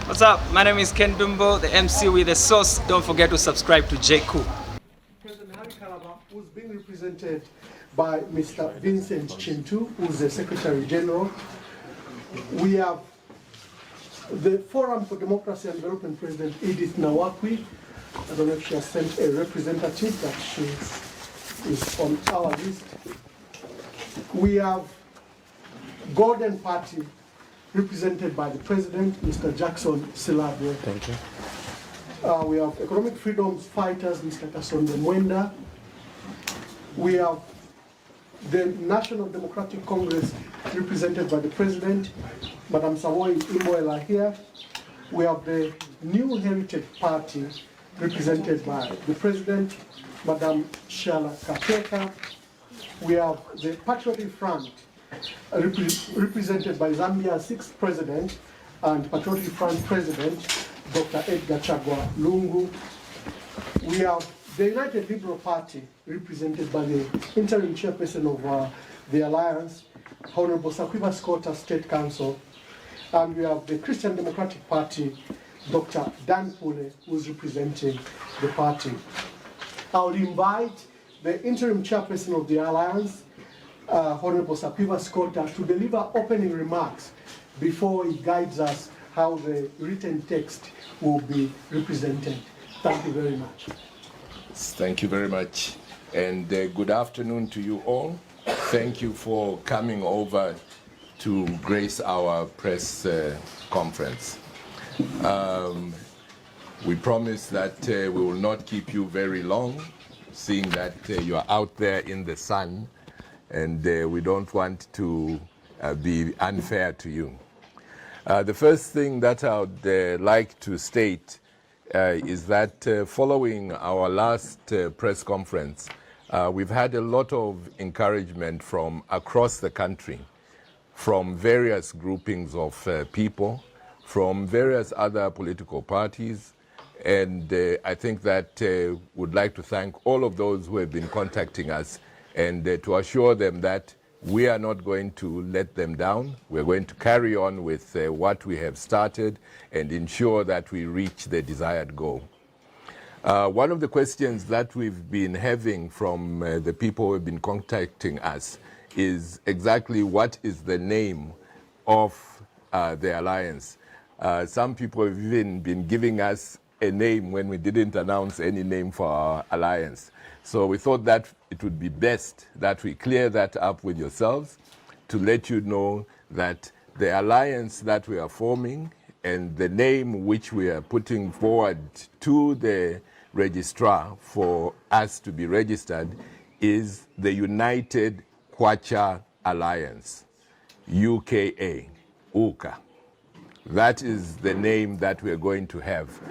What's up? My name is Ken Dumbo, the MC with the sauce. Don't forget to subscribe to J. Cool. President Harry Kalaba, who's being represented by Mr. Vincent Chintu, who's the Secretary General. We have the Forum for Democracy and Development President Edith Nawakwi. I don't know if she has sent a representative, but she is on our list. We have Golden Party, represented by the President, Mr. Jackson Silabwe. Thank you. We have Economic Freedoms Fighters, Mr. Kasonde Mwenda. We have the National Democratic Congress, represented by the President, Madam Sawoi Imoela here. We have the New Heritage Party, represented by the President, Madam Shala Kapeka. We have the Patriotic Front, represented by Zambia's 6th President and Patriotic Front President, Dr. Edgar Chagwa Lungu. We have the United Liberal Party, represented by the interim chairperson of the Alliance, Honorable Sakwiba Scotta, State Council. And we have the Christian Democratic Party, Dr. Dan Pule, who's representing the party. I'll invite the interim chairperson of the Alliance, Honorable Sakwiba Scotta, to deliver opening remarks before he guides us how the written text will be represented. Thank you very much. Thank you very much. And good afternoon to you all. Thank you for coming over to grace our press conference. We promise that we will not keep you very long, seeing that you are out there in the sun, and we don't want to be unfair to you. The first thing that I would like to state is that following our last press conference, we've had a lot of encouragement from across the country, from various groupings of people, from various other political parties, and I think that would like to thank all of those who have been contacting us and to assure them that we are not going to let them down. We're going to carry on with what we have started and ensure that we reach the desired goal. One of the questions that we've been having from the people who have been contacting us is exactly what is the name of the Alliance. Some people have even been giving us a name when we didn't announce any name for our Alliance. So we thought that it would be best that we clear that up with yourselves to let you know that the alliance that we are forming and the name which we are putting forward to the registrar for us to be registered is the United Kwacha Alliance, UKA, UKA. That is the name that we are going to have.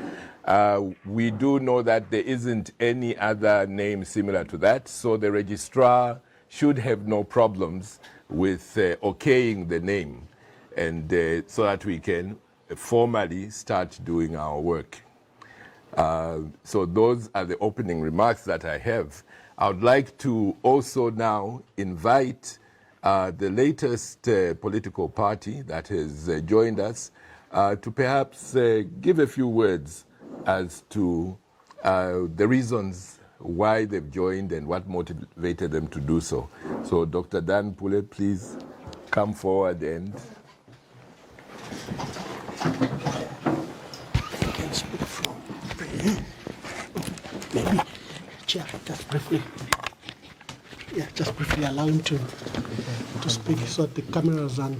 We do know that there isn't any other name similar to that, so the registrar should have no problems with okaying the name, and so that we can formally start doing our work. So those are the opening remarks that I have. I would like to also now invite the latest political party that has joined us to perhaps give a few words as to the reasons why they've joined and what motivated them to do so. So Dr. Dan Pule, please come forward and... Can speak from maybe, Chair, just briefly. Yeah, just briefly allow him to speak so that the cameras and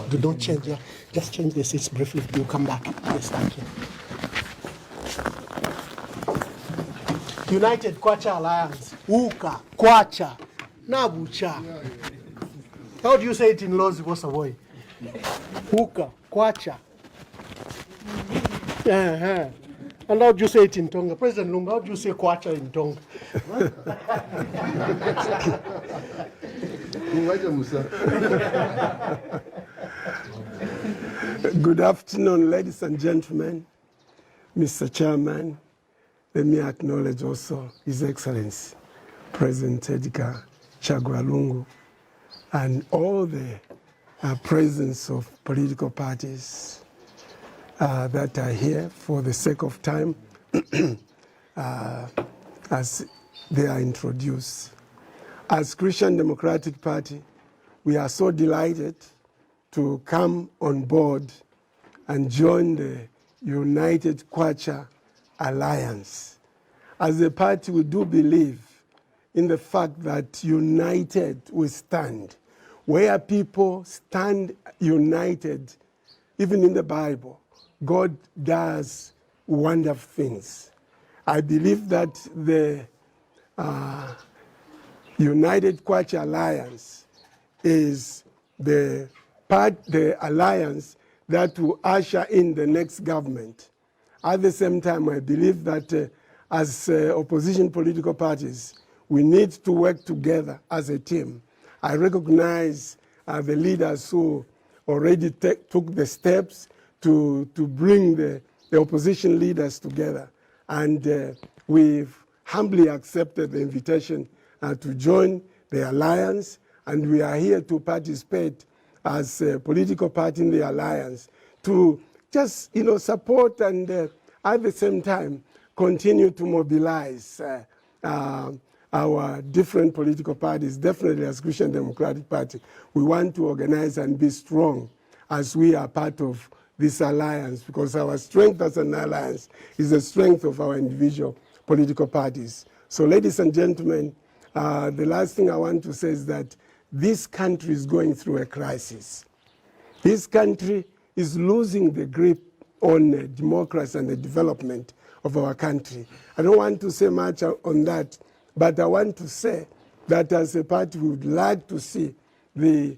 do not change. Yeah, just change the seats briefly. You come back. Yes, thank you. United Kwacha Alliance, Uka, Kwacha, Nabucha. How do you say it in Lozi Bosavoy? Uka, Kwacha. And how do you say it in Tonga? President Lunga, how do you say Kwacha in Tonga? Good afternoon, ladies and gentlemen. Mr. Chairman, let me acknowledge also His Excellency, President Edgar Chagwa Lungu, and all the presidents of political parties, that are here for the sake of time as they are introduced. As Christian Democratic Party, we are so delighted to come on board and join the United Kwacha Alliance. As a party, we do believe in the fact that united we stand. Where people stand united, even in the Bible, God does wonderful things. I believe that the United Kwacha Alliance is the alliance that will usher in the next government. At the same time, I believe that as opposition political parties, we need to work together as a team. I recognize the leaders who already took the steps to bring the opposition leaders together. And we've humbly accepted the invitation to join the alliance, and we are here to participate as a political party in the alliance to just support and at the same time continue to mobilize our different political parties. Definitely as Christian Democratic Party, we want to organize and be strong as we are part of this alliance, because our strength as an alliance is the strength of our individual political parties. So ladies and gentlemen, the last thing I want to say is that this country is going through a crisis. This country is losing the grip on democracy and the development of our country. I don't want to say much on that, but I want to say that as a party we would like to see the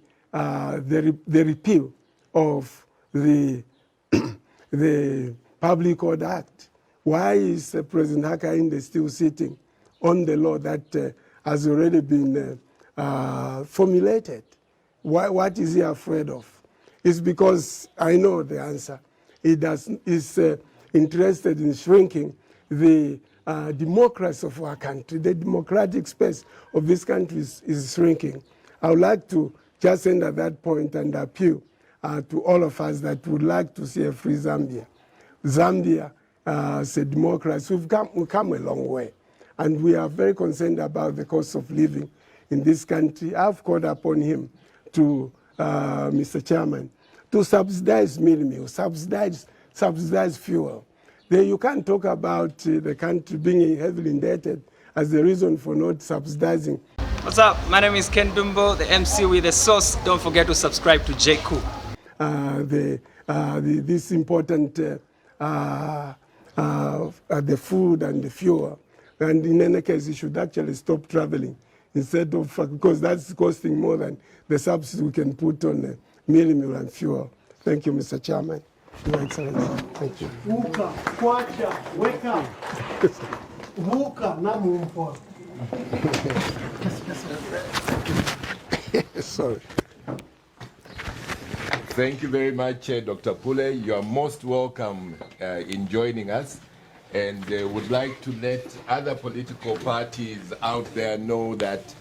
repeal of the the Public Order Act. Why is President Hakainde still sitting on the law that has already been formulated? What is he afraid of? It's because I know the answer. He is interested in shrinking the democracy of our country. The democratic space of this country is shrinking. I would like to just end at that point and appeal to all of us that would like to see a free Zambia. Zambia as a democracy, we've come a long way, and we are very concerned about the cost of living in this country. I've called upon him to, Mr. Chairman, to subsidize meal meals, subsidize fuel. You can't talk about the country being heavily indebted as the reason for not subsidizing. What's up? My name is Ken Dumbo, the MC with the sauce. Don't forget to subscribe to JQ. This important the food and the fuel, and in any case, you should actually stop traveling instead of, because that's costing more than the subsidy we can put on meal and fuel. Thank you, Mr. Chairman. Your Excellency. Thank you. Vuka, kwacha, wake up. Vuka, na mumpo. Sorry. Thank you very much, Dr. Pule. You are most welcome in joining us, and would like to let other political parties out there know that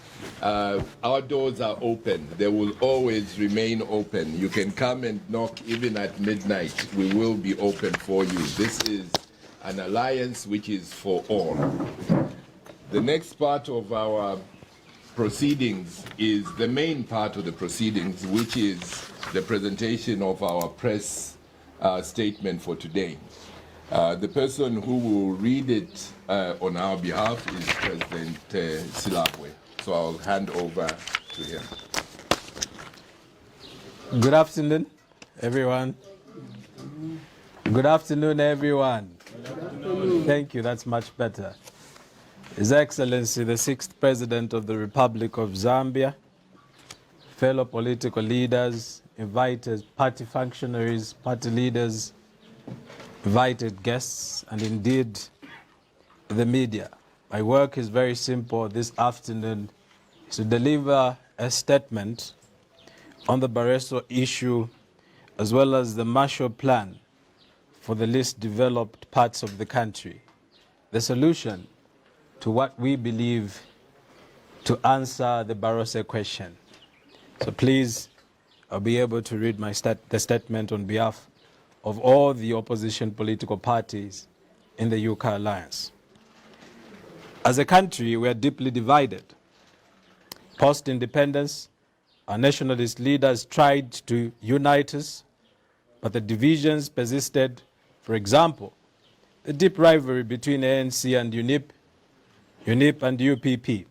our doors are open. They will always remain open. You can come and knock even at midnight. We will be open for you. This is an alliance which is for all. The next part of our proceedings is the main part of the proceedings, which is the presentation of our press statement for today. The person who will read it on our behalf is President Silabwe. So I'll hand over to him. Good afternoon, everyone. Good afternoon, everyone. Good afternoon. Thank you, that's much better. His Excellency, the 6th President of the Republic of Zambia, fellow political leaders, invited party functionaries, party leaders, invited guests, and indeed the media. My work is very simple this afternoon, to deliver a statement on the Barreso issue as well as the Marshall Plan for the least developed parts of the country, the solution to what we believe to answer the Barroso question. So please, I'll be able to read the statement on behalf of all the opposition political parties in the UK alliance. As a country, we are deeply divided. Post-independence, our nationalist leaders tried to unite us, but the divisions persisted. For example, the deep rivalry between ANC and UNIP and UPP.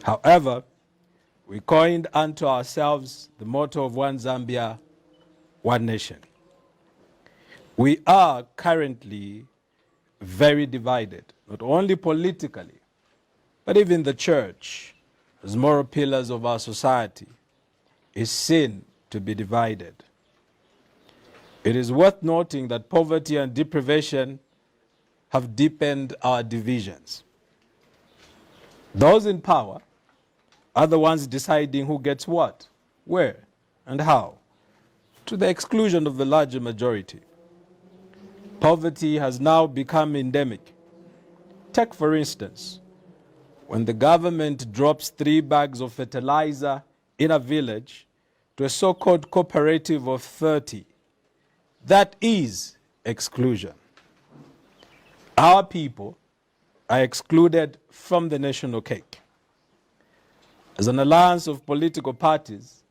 However, we coined unto ourselves the motto of one Zambia, one nation. We are currently very divided, not only politically, but even the church, as moral pillars of our society, is seen to be divided. It is worth noting that poverty and deprivation have deepened our divisions. Those in power are the ones deciding who gets what, where, and how, to the exclusion of the larger majority. Poverty has now become endemic. Take, for instance, when the government drops 3 bags of fertilizer in a village to a so-called cooperative of 30, that is exclusion. Our people are excluded from the national cake. As an alliance of political parties,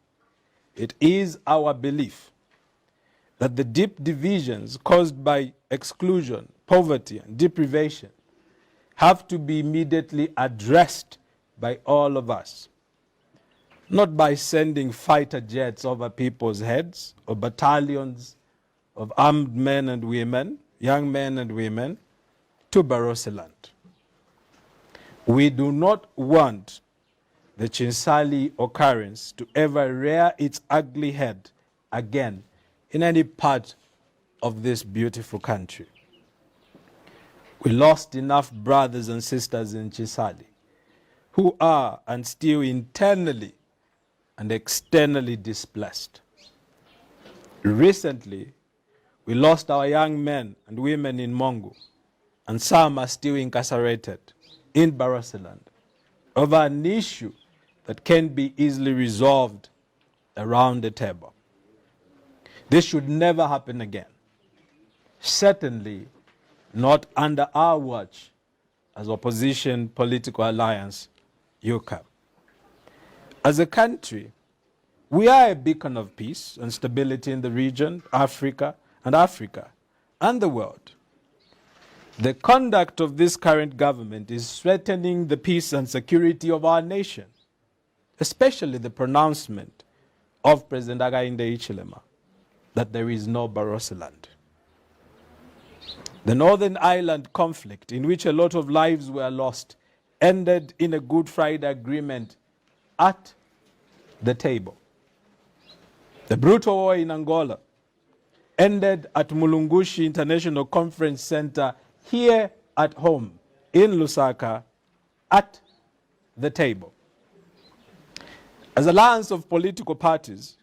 it is our belief that the deep divisions caused by exclusion, poverty, and deprivation have to be immediately addressed by all of us, not by sending fighter jets over people's heads or battalions of armed men and women, young men and women, to Barotseland. We do not want the Chinsali occurrence to ever rear its ugly head again in any part of this beautiful country. We lost enough brothers and sisters in Chinsali who are and still internally and externally displaced. Recently, we lost our young men and women in Mongo, and some are still incarcerated in Barotseland over an issue that can be easily resolved around the table. This should never happen again. Certainly not under our watch as opposition political alliance, UCAP. As a country, we are a beacon of peace and stability in the region, Africa, and the world. The conduct of this current government is threatening the peace and security of our nation, especially the pronouncement of President Hakainde Hichilema that there is no Barotseland. The Northern Ireland conflict, in which a lot of lives were lost, ended in a Good Friday Agreement at the table. The brutal war in Angola ended at Mulungushi International Conference Center here at home in Lusaka at the table. As a alliance of political parties,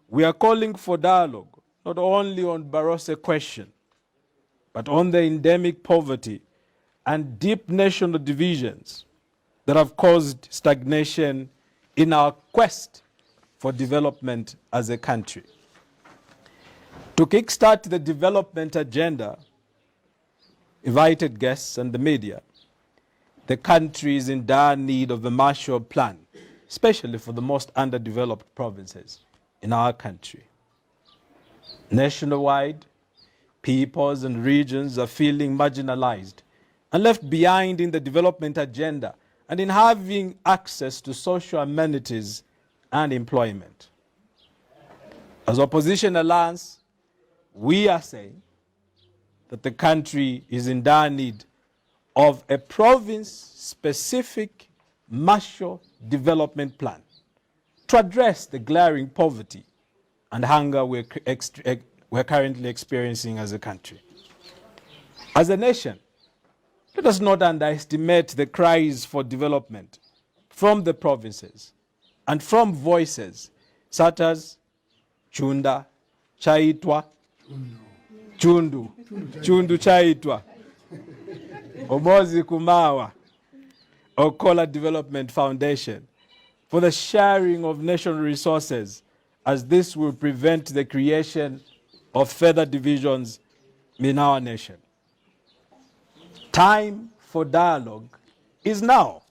we are calling for dialogue not only on Barotse question, but on the endemic poverty and deep national divisions that have caused stagnation in our quest for development as a country. To kickstart the development agenda, invited guests and the media, the country is in dire need of a Marshall Plan, especially for the most underdeveloped provinces in our country. Nationwide, peoples and regions are feeling marginalized and left behind in the development agenda and in having access to social amenities and employment. As opposition alliance, we are saying that the country is in dire need of a province-specific Marshall Development Plan to address the glaring poverty and hunger we're currently experiencing as a country. As a nation, let us not underestimate the cries for development from the provinces and from voices such as Chunda, Chaitwa, Chundu Chaitwa, Omozi Kumawa, Okola Development Foundation, for the sharing of national resources, as this will prevent the creation of further divisions in our nation. Time for dialogue is now.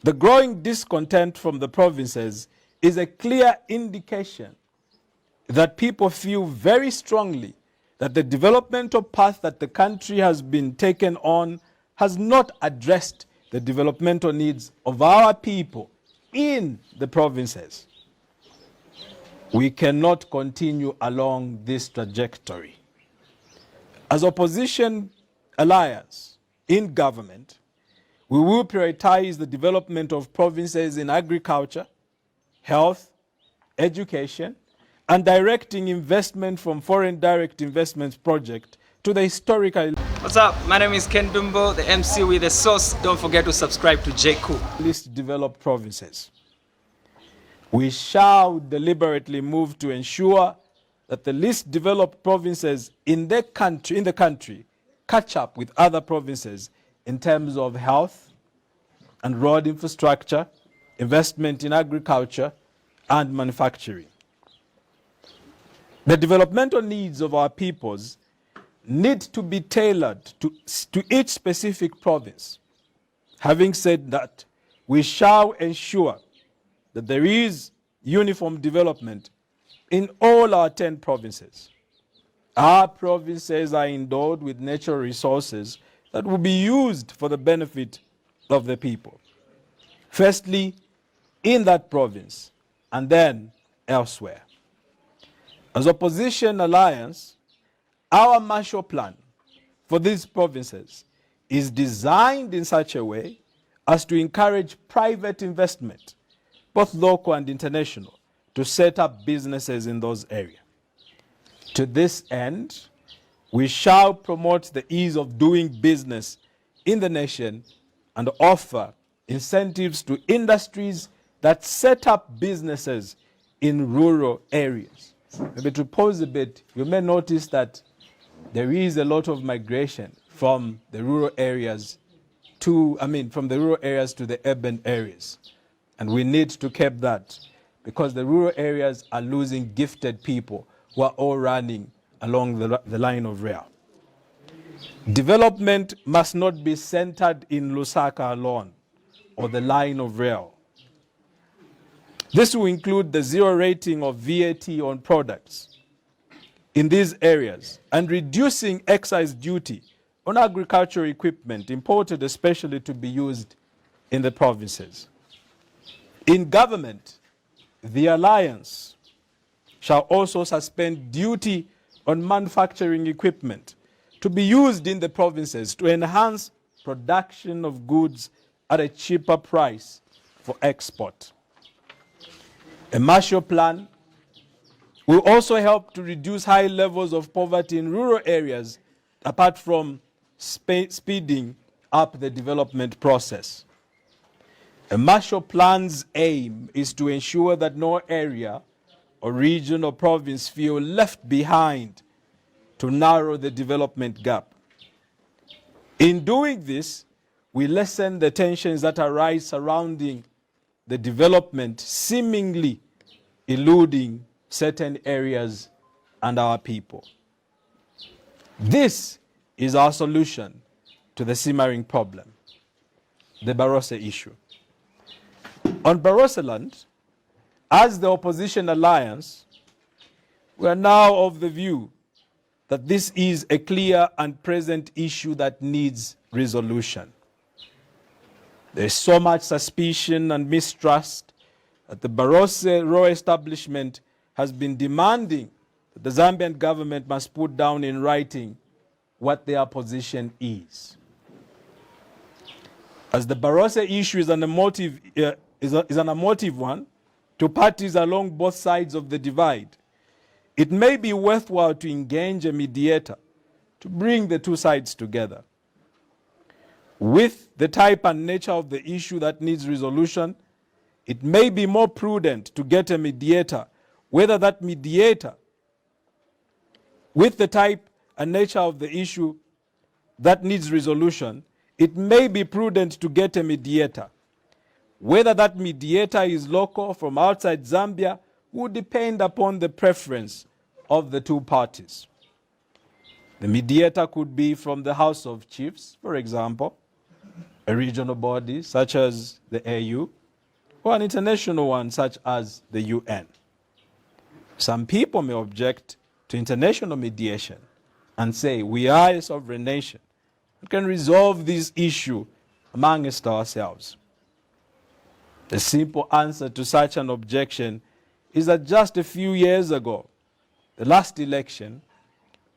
The growing discontent from the provinces is a clear indication that people feel very strongly that the developmental path that the country has been taken on has not addressed the developmental needs of our people in the provinces. We cannot continue along this trajectory. As opposition alliance in government, we will prioritize the development of provinces in agriculture, health, education, and directing investment from foreign direct investments project to the historical. What's up? My name is Ken Dumbo, the MC with the sauce. Don't forget to subscribe to JCOO. Least developed provinces. We shall deliberately move to ensure that the least developed provinces in the country catch up with other provinces in terms of health and road infrastructure, investment in agriculture, and manufacturing. The developmental needs of our peoples need to be tailored to each specific province. Having said that, we shall ensure that there is uniform development in all our 10 provinces. Our provinces are endowed with natural resources that will be used for the benefit of the people. Firstly, in that province, and then elsewhere. As opposition alliance, our Marshall Plan for these provinces is designed in such a way as to encourage private investment, both local and international, to set up businesses in those areas. To this end, we shall promote the ease of doing business in the nation and offer incentives to industries that set up businesses in rural areas. Maybe to pause a bit, you may notice that there is a lot of migration from the rural areas to the urban areas. And we need to keep that because the rural areas are losing gifted people who are all running along the line of rail. Development must not be centered in Lusaka alone or the line of rail. This will include the zero rating of VAT on products in these areas and reducing excise duty on agricultural equipment imported especially to be used in the provinces. In government, the alliance shall also suspend duty on manufacturing equipment to be used in the provinces to enhance production of goods at a cheaper price for export. A Marshall Plan will also help to reduce high levels of poverty in rural areas, apart from speeding up the development process. A Marshall Plan's aim is to ensure that no area or region or province feel left behind to narrow the development gap. In doing this, we lessen the tensions that arise surrounding the development seemingly eluding certain areas and our people. This is our solution to the simmering problem, the Barossa issue. On Barossa land, as the opposition alliance, we are now of the view that this is a clear and present issue that needs resolution. There is so much suspicion and mistrust that the Barossa Royal establishment has been demanding that the Zambian government must put down in writing what their position is. As the Barossa issue is an emotive one to parties along both sides of the divide, it may be worthwhile to engage a mediator to bring the two sides together. With the type and nature of the issue that needs resolution, it may be more prudent to get a mediator, whether that mediator, with the type and nature of the issue that needs resolution, it may be prudent to get a mediator. Whether that mediator is local from outside Zambia will depend upon the preference of the two parties. The mediator could be from the House of Chiefs, for example, a regional body such as the AU, or an international one such as the UN. Some people may object to international mediation and say we are a sovereign nation and can resolve this issue amongst ourselves. The simple answer to such an objection is that just a few years ago, the last election,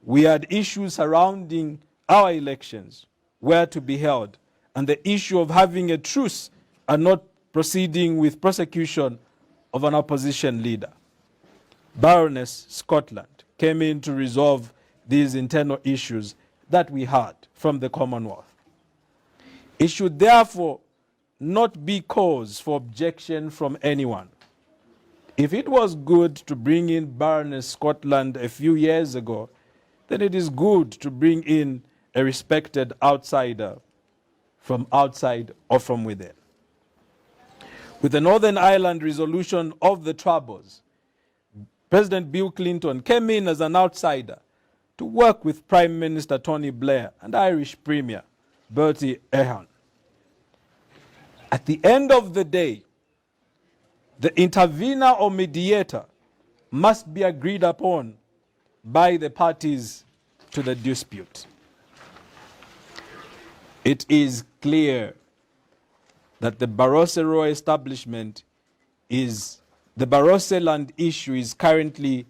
we had issues surrounding our elections, where to be held, and the issue of having a truce and not proceeding with prosecution of an opposition leader. Baroness Scotland came in to resolve these internal issues that we had from the Commonwealth. It should therefore not be cause for objection from anyone. If it was good to bring in Baroness Scotland a few years ago, then it is good to bring in a respected outsider from outside or from within. With the Northern Ireland resolution of the troubles, President Bill Clinton came in as an outsider to work with Prime Minister Tony Blair and Irish Premier Bertie Ahern. At the end of the day, the intervener or mediator must be agreed upon by the parties to the dispute. It is clear that the Barroso establishment is, the Barroso land issue is currently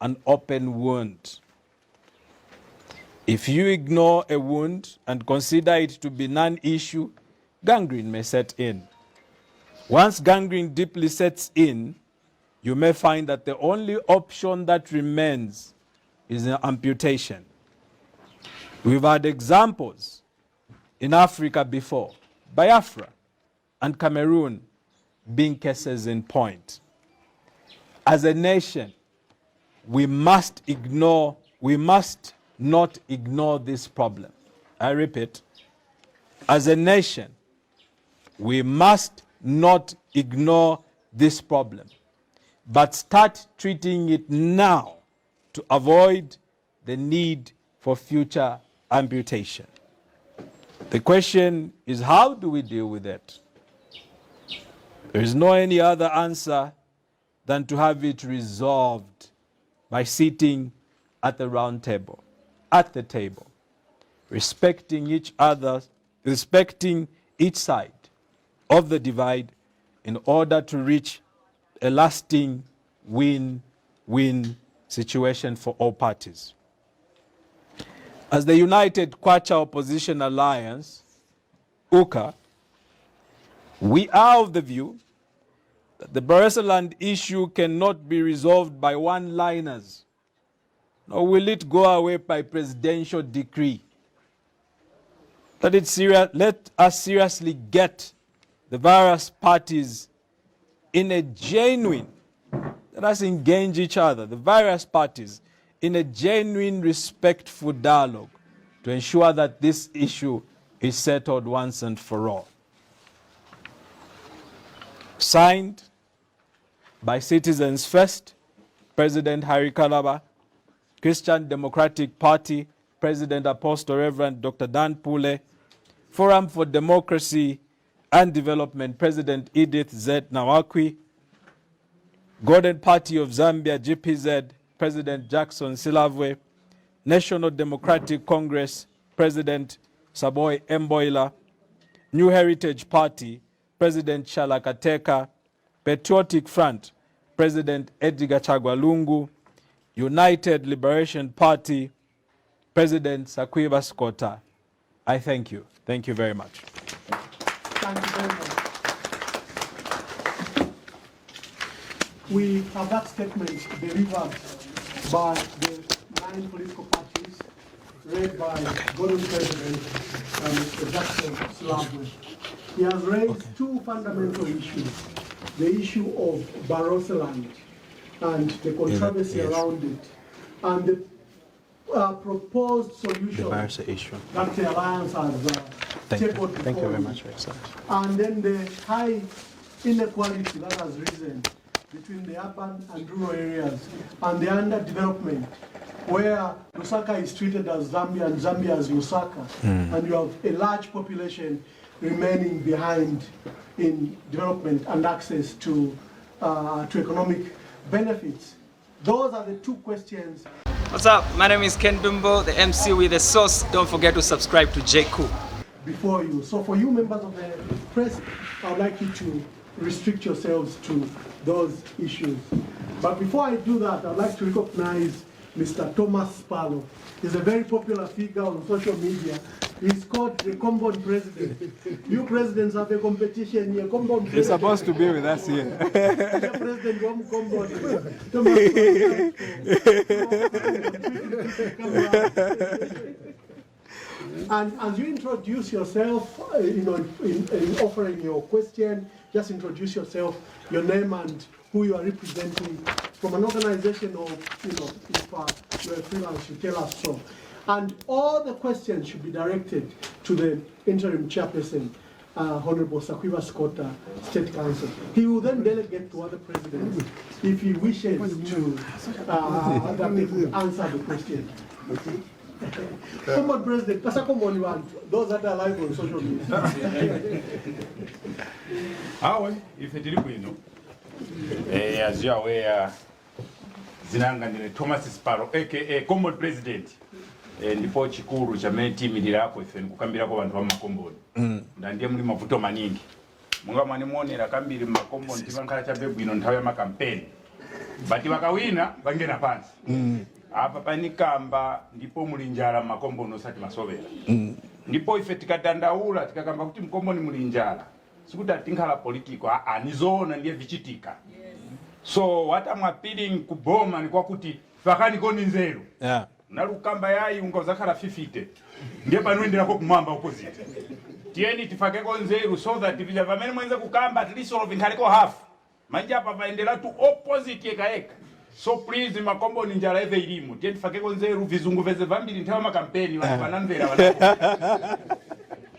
an open wound. If you ignore a wound and consider it to be non-issue, gangrene may set in. Once gangrene deeply sets in, you may find that the only option that remains is an amputation. We've had examples in Africa before, Biafra and Cameroon being cases in point. As a nation, we must not ignore this problem. I repeat, as a nation, we must not ignore this problem, but start treating it now to avoid the need for future amputation. The question is, how do we deal with it? There is no any other answer than to have it resolved by sitting at the round table, at the table, respecting each other, respecting each side of the divide in order to reach a lasting win-win situation for all parties. As the United Kwacha Opposition Alliance, UKA, we are of the view that the Barroso land issue cannot be resolved by one-liners, nor will it go away by presidential decree. Let us seriously get the various parties in a genuine, let us engage each other, the various parties, in a genuine, respectful dialogue to ensure that this issue is settled once and for all. Signed by Citizens First, President Harry Kalaba, Christian Democratic Party, President Apostle Reverend Dr. Dan Pule, Forum for Democracy and Development, President Edith Z. Nawakwi, Golden Party of Zambia, GPZ, President Jackson Silavwe, National Democratic Congress, President Saboy Mboila, New Heritage Party, President Shalakateka, Patriotic Front, President Edgar Chagwa Lungu, United Liberation Party, President Sakwiba Skota. I thank you. Thank you very much. Thank you very much. We have that statement delivered by the 9 political parties, read by Golden President Mr. Jackson Silavwe. He has raised two fundamental issues: the issue of Barroso land and the controversy around it, and the proposed solution that the Alliance has tabled before. Thank you very much, sir. And then the high inequality that has risen between the urban and rural areas and the underdevelopment, where Lusaka is treated as Zambia and Zambia as Lusaka, and you have a large population remaining behind in development and access to economic benefits. Those are the two questions. What's up? My name is Ken Dumbo, the MC with the sauce. Don't forget to subscribe to JCOO. Before you. So for you members of the press, I would like you to restrict yourselves to those issues. But before I do that, I'd like to recognize Mr. Thomas Spallo. He's a very popular figure on social media. He's called the compound president. You presidents have a competition here. Compound You're supposed to be with us here. President compound. Thomas And as you introduce yourself, in offering your question, just introduce yourself, your name and who you are representing from an organization, or if you're a freelance, you tell us so. And all the questions should be directed to the interim chairperson, Honorable Sakwiba Scotta, State Council. He will then delegate to other presidents if he wishes to that they could answer the question. Come on, President, those that are live on social media. If it is as you are aware, Zinanga Thomas Sparo, aka Common President, ndipo chikuru cha metimirira hapo ife nikukambira kwa bantu ba makomboni. Ndiye muri mavuto maningi. Munga mani muonera kambiri makomboni tibankala cha bebu ino nthawe ya makampeni. Bati wakawina bangena pansi. Apa panikamba ndipo mulinjala makomboni osati masovera. Ndipo ife tikatandaula tikakamba kuti mkomboni mulinjala. Sikuti atinkhala politiko anizoona ndiye vichitika. So what I'm appealing kuboma ni kwa kuti fakani koni nzeru. Yeah. Nalukamba yayi ungozakhala 50. Ndiye panoendera ko kumwamba opposite. Tieni tifake ko nzeru so that vija vamene mwenze kukamba at least solve nkaliko half. Manja hapa vaendera tu opposite eka. So please makombo ninjala eve ilimu. Tieni tifake ko nzeru vizungu veze vambiri nthawa makampeni vanamvera wana.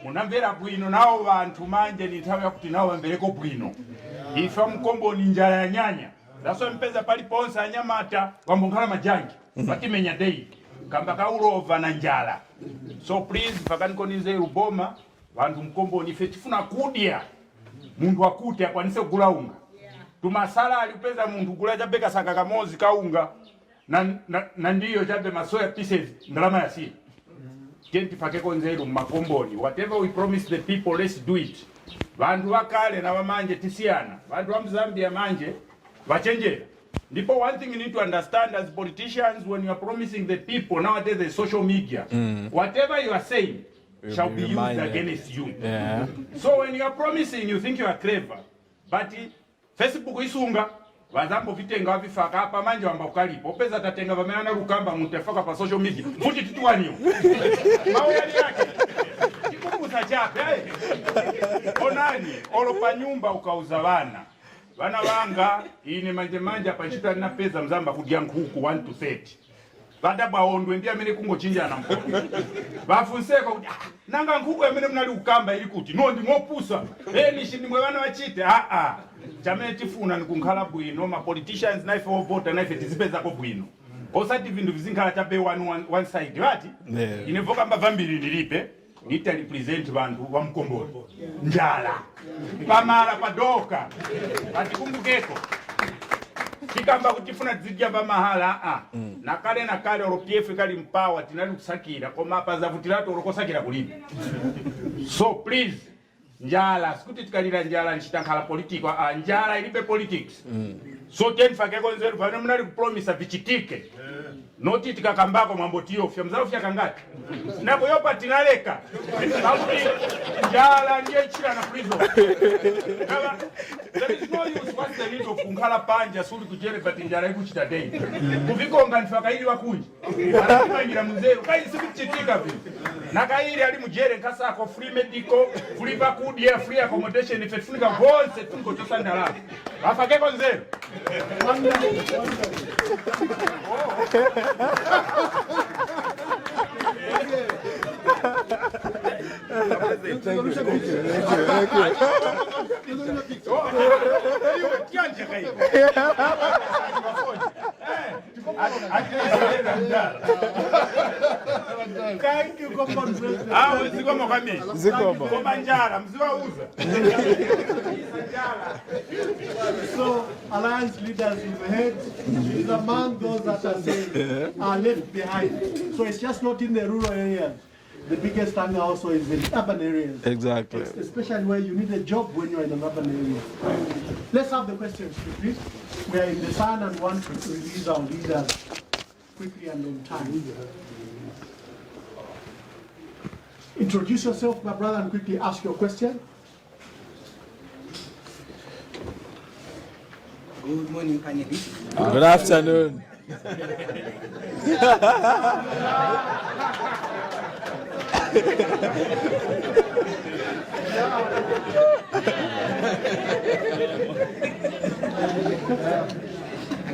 Munamvera bwino nawo vantu manje ni nthawa yakuti nawo vamvereko bwino. Ifa mkombo ninjala ya nyanya. Daso mpeza pali ponsa anyamata wambongala majangi. Batimenya day. Kamba kaulova na njala. So please fakani konize ruboma vantu mkombo ni fetifuna kudia. Mundu wakute akwanise kugula tumasala alipeza mundu kula jabeka saka kamozi kaunga na ndiyo jabe masoya pieces ndalama ya si. Kenti fake konzeru makomboni. Whatever we promise the people, let's do it. Vandu wakale na wamanje tisiana. Vandu wa Zambia manje wachenje. Ndipo one thing you need to understand as politicians, when you are promising the people, nowadays there's social media. Whatever you are saying shall be used against you. Yeah. So when you are promising, you think you are clever. But Facebook isunga wazambo vitenga vifaka hapa manje wamba ukalipo. Opeza tatenga vameana rukamba mutefaka pa social media. Futi tituwanio. Mawe yake. Kikukuza chape. Onani, olopa nyumba ukauza wana. Vana wanga, ine manje hapa nchita nina pesa mzamba kudia nkuku 1 to 30. Vada baondwe ndia mene kungo chinja na mkono. Vafunseka kuti nanga nkuku ya mene mnali ukamba ili kuti no ndi ngopusa. Nishi mwe vana wachite. Chamene tifuna nikunkhala bwino ma politicians naife ovota naife tizipeza ko bwino. Osati vindu vizinkhala chape one side vati. Inevoka mba vambiri nilipe. Nita represent vantu wa mkomboni. Njala. Pamara padoka. Atikumbukeko. Tikamba kutifuna tizidya mahala na kale oropiyefe kali mpawa tinali kusakira koma paza vutilato orokosakira kulipa. So please njala sikuti tikalira njala nchitankhala politiko njala ilibe politics. So ten fakeko nzeru vane munali kupromisa vichitike. Noti tikakambako mambo tiyo fya mzalo fya kangati. Nako yopa tinaleka. Njala ndiye chira na prison. There is no use what's the need of kunkhala panja suli kujere but njala ikuchita day. Kuvikonga nifaka ili wakunji. Anakimangira mzee kai sikuchitika vile. Nakairi ali mujere nkasa ako free medical, free food, free accommodation ifetunika bonse tunko tosandala. Afakeko nzeru. So, alliance leaders in the head is among those that are saying are left behind. So it's just not in the rural areas. The biggest anger also is in urban areas. Exactly. Especially where you need a job when you're in an urban area. Let's have the questions quickly. We are in the sun and want to release our leaders quickly and on time. Introduce yourself, my brother, and quickly ask your question. Good morning, panelists. Good afternoon. I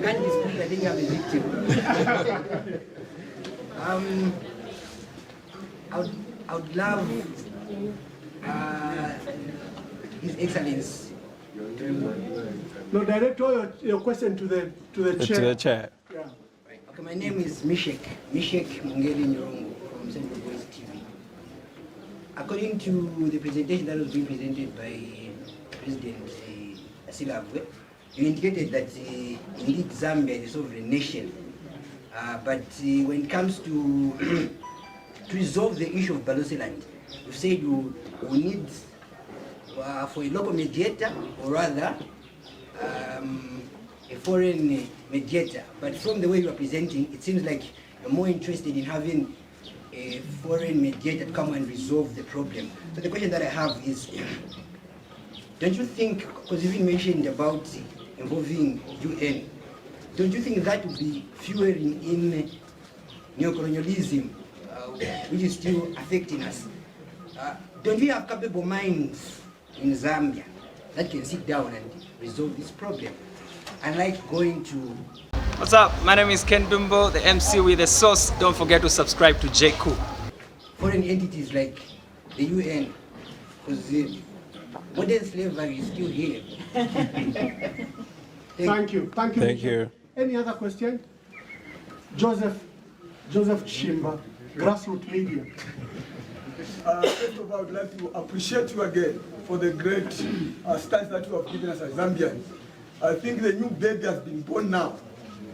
can't dispute, I think I'm a victim. I would love His Excellency No, direct all your question to the chair. To the chair. Yeah. Okay, my name is Mishek Mungeli Nyorongo from Central Voice TV. According to the presentation that was being presented by President Silabwe, you indicated that indeed Zambia is a sovereign nation. But when it comes to resolve the issue of Baloseland, you said you need for a local mediator, or rather a foreign mediator. But from the way you are presenting, it seems like you're more interested in having a foreign mediator to come and resolve the problem. So the question that I have is, don't you think, because you've mentioned about involving UN, don't you think that would be fueling in neocolonialism, which is still affecting us? Don't we have capable minds in Zambia that can sit down and resolve this problem? Unlike going to... What's up? My name is Ken Dumbo, the MC with the sauce. Don't forget to subscribe to JQ. Foreign entities like the UN, because modern slavery is still here. Thank you. Thank you. Thank you. Any other question? Joseph Chimba, Grassroots Media. First of all, I would like to appreciate you again for the great stance that you have given us as Zambians. I think the new baby has been born now.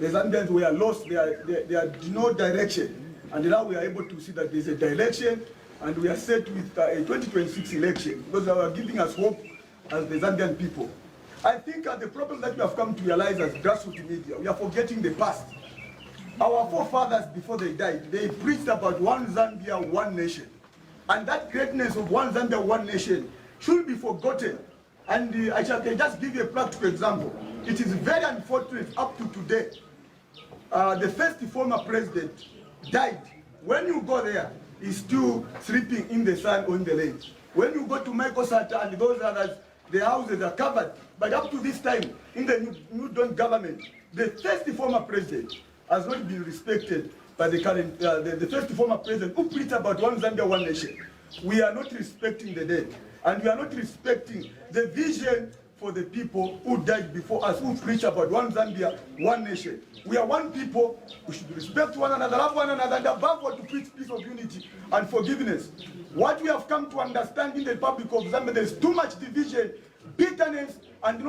The Zambians were lost, they had no direction. And now we are able to see that there is a direction, and we are set with a 2026 election, because they are giving us hope as the Zambian people. I think the problem that we have come to realize as grassroots media, we are forgetting the past. Our forefathers, before they died, they preached about one Zambia, one nation. And that greatness of one Zambia, one nation should be forgotten. And I can just give you a practical example. It is very unfortunate up to today. The first former president died. When you go there, he's still sleeping in the sun or in the rain. When you go to Michael Sata and those others, the houses are covered. But up to this time, in the New Dawn government, the first former president has not been respected by the current, the first former president who preached about one Zambia, one nation. We are not respecting the dead, and we are not respecting the vision for the people who died before us, who preach about one Zambia, one nation. We are one people, we should respect one another, love one another, and above all to preach peace of unity and forgiveness. What we have come to understand in the Republic of Zambia, there is too much division, bitterness, and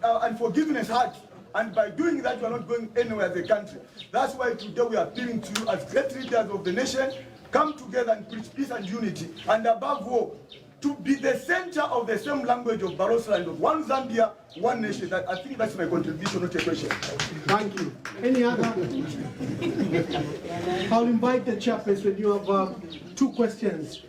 unforgiveness heart. And by doing that, we are not going anywhere as a country. That's why today we are appealing to you as great leaders of the nation, come together and preach peace and unity. And above all, to be the center of the same language of Barroso and of one Zambia, one nation. I think that's my contribution, not a question. Thank you. Any other? I'll invite the chairperson. You have two questions,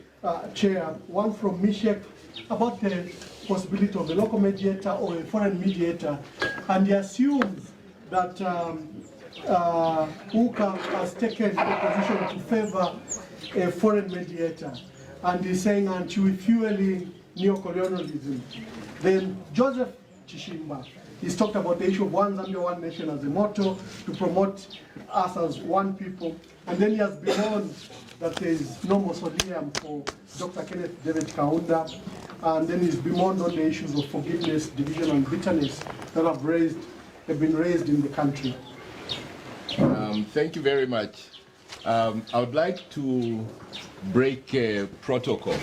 Chair. One from Mishek about the possibility of a local mediator or a foreign mediator, and he assumes that UCA has taken a position to favor a foreign mediator, and he's saying anti-fueling neocolonialism. Then Joseph Chishimba, he's talked about the issue of one Zambia, one nation as a motto to promote us as one people. And then he has been warned that there is no mausoleum for Dr. Kenneth David Kaunda. And then he's bemoaned on the issues of forgiveness, division, and bitterness that have been raised in the country. Thank you very much. I would like to break protocol.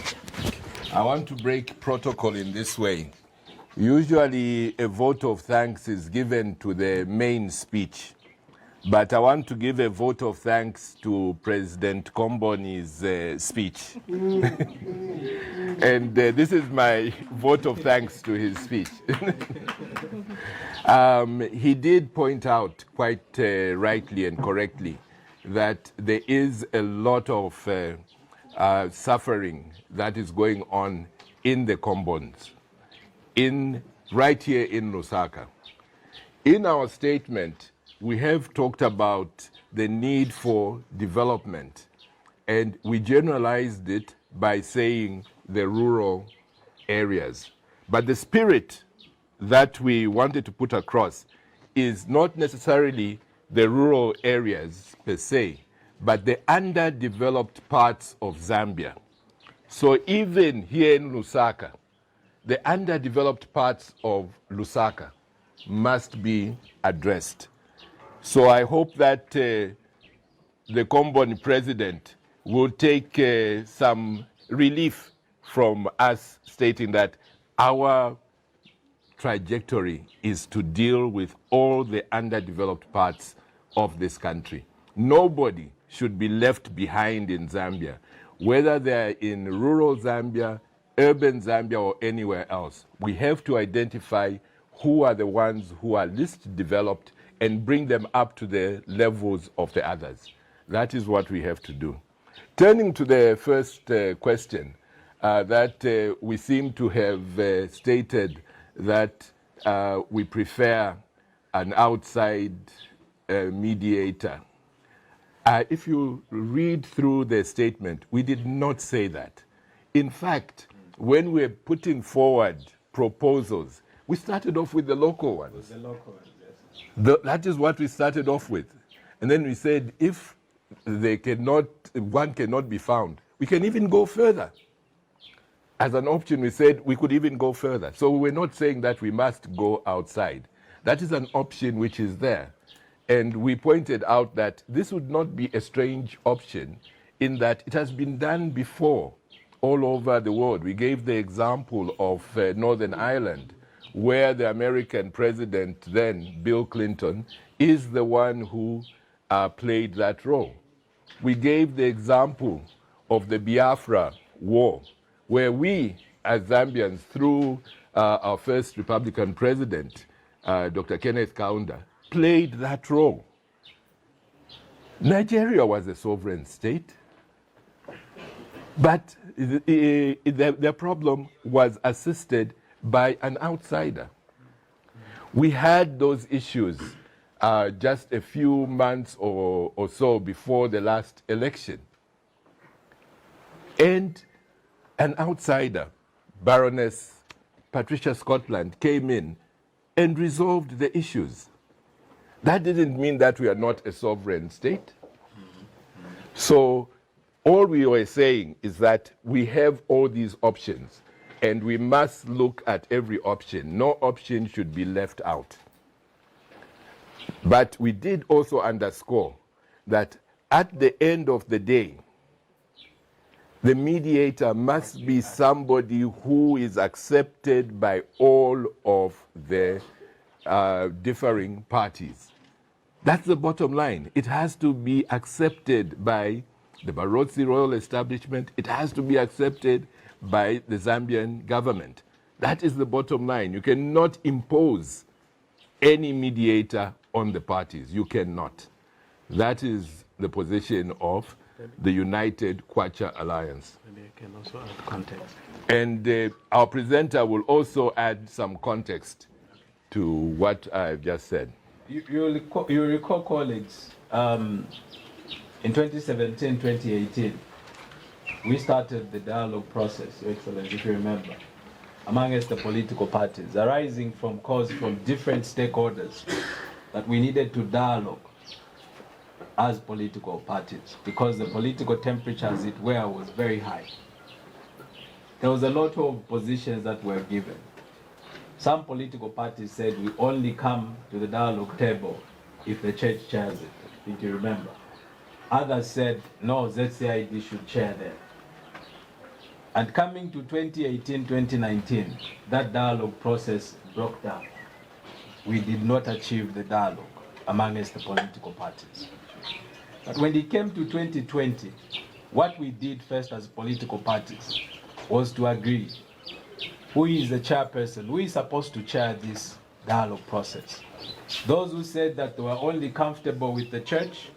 I want to break protocol in this way. Usually a vote of thanks is given to the main speech, but I want to give a vote of thanks to President Komboni's speech. And this is my vote of thanks to his speech. He did point out quite rightly and correctly that there is a lot of suffering that is going on in the Kombons, right here in Lusaka. In our statement, we have talked about the need for development, and we generalized it by saying the rural areas. But the spirit that we wanted to put across is not necessarily the rural areas per se, but the underdeveloped parts of Zambia. So even here in Lusaka, the underdeveloped parts of Lusaka must be addressed. So I hope that the Komboni president will take some relief from us stating that our trajectory is to deal with all the underdeveloped parts of this country. Nobody should be left behind in Zambia, whether they're in rural Zambia, urban Zambia, or anywhere else. We have to identify who are the ones who are least developed and bring them up to the levels of the others. That is what we have to do. Turning to the first question, that we seem to have stated that we prefer an outside mediator. If you read through the statement, we did not say that. In fact, when we're putting forward proposals, we started off with the local ones. The local ones, yes. That is what we started off with. And then we said, if one cannot be found, we can even go further. As an option, we said we could even go further. So we're not saying that we must go outside. That is an option which is there. And we pointed out that this would not be a strange option in that it has been done before all over the world. We gave the example of Northern Ireland, where the American president then, Bill Clinton, is the one who played that role. We gave the example of the Biafra War, where we, as Zambians, through our first Republican president, Dr. Kenneth Kaunda, played that role. Nigeria was a sovereign state, but the problem was assisted by an outsider. We had those issues just a few months or so before the last election. And an outsider, Baroness Patricia Scotland, came in and resolved the issues. That didn't mean that we are not a sovereign state. So all we were saying is that we have all these options and we must look at every option. No option should be left out. But we did also underscore that at the end of the day, the mediator must be somebody who is accepted by all of the differing parties. That's the bottom line. It has to be accepted by the Barotse royal establishment. It has to be accepted by the Zambian government. That is the bottom line. You cannot impose any mediator on the parties. You cannot. That is the position of the United Kwacha Alliance. Maybe I can also add context. And our presenter will also add some context to what I've just said. You recall, colleagues, in 2017, 2018, we started the dialogue process, Your Excellency, if you remember, amongst the political parties, arising from calls from different stakeholders that we needed to dialogue as political parties because the political temperature as it were was very high. There was a lot of positions that were given. Some political parties said we only come to the dialogue table if the church chairs it. I think you remember. Others said, no, ZCID should chair them. And coming to 2018-2019, that dialogue process broke down. We did not achieve the dialogue amongst the political parties. But when it came to 2020, what we did first as political parties was to agree who is the chairperson, who is supposed to chair this dialogue process. Those who said that they were only comfortable with the church,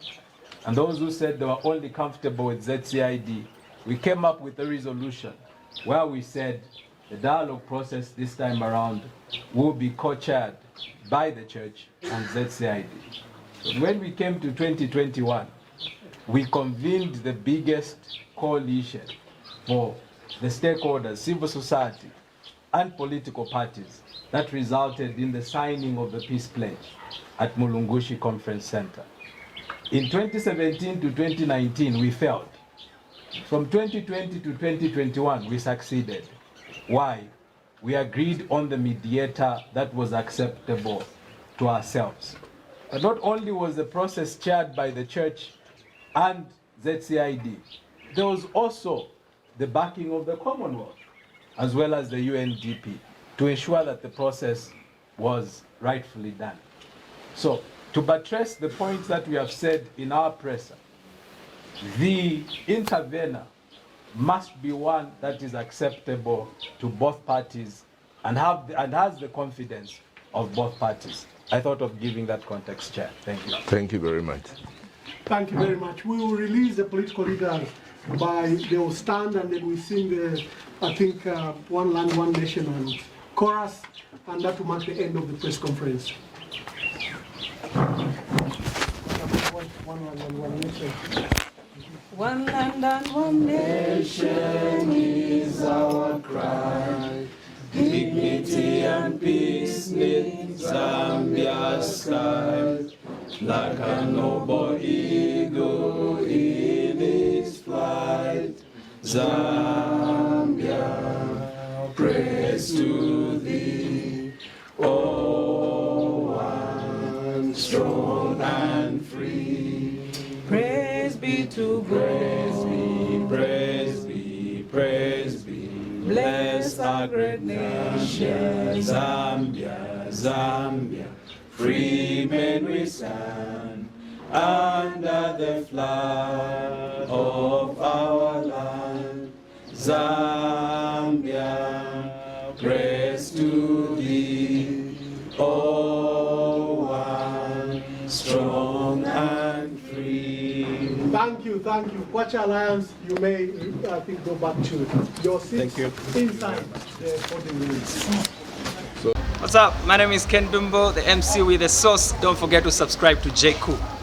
and those who said they were only comfortable with ZCID, we came up with a resolution where we said the dialogue process this time around will be co-chaired by the church and ZCID. So when we came to 2021, we convened the biggest coalition for the stakeholders, civil society, and political parties that resulted in the signing of the peace pledge at Mulungushi Conference Center. In 2017 to 2019, we failed. From 2020 to 2021, we succeeded. Why? We agreed on the mediator that was acceptable to ourselves. But not only was the process chaired by the church and ZCID, there was also the backing of the Commonwealth, as well as the UNDP, to ensure that the process was rightfully done. So, to buttress the points that we have said in our presser, the intervener must be one that is acceptable to both parties and has the confidence of both parties. I thought of giving that context, Chair. Thank you. Thank you very much. Thank you very much. We will release the political leaders they will stand and then we sing the, I think, One Land, One Nation and chorus, and that will mark the end of the press conference. One land and one nation. One land and one nation is our cry. Dignity and peace knit Zambia's sky. Like a noble eagle in its flight. Zambia, praise to thee. Oh, one strong and free. Praise be to God. Praise be, praise be, praise be. Bless our great nation, Zambia, Zambia. Free men we stand under the flag of our land. Zambia, praise to thee. Oh, one strong and free. Thank you, thank you. Kwacha Alliance, you may, I think, go back to your seats inside the voting rooms. What's up? My name is Ken Dumbo, the MC with the sauce. Don't forget to subscribe to J. Cool.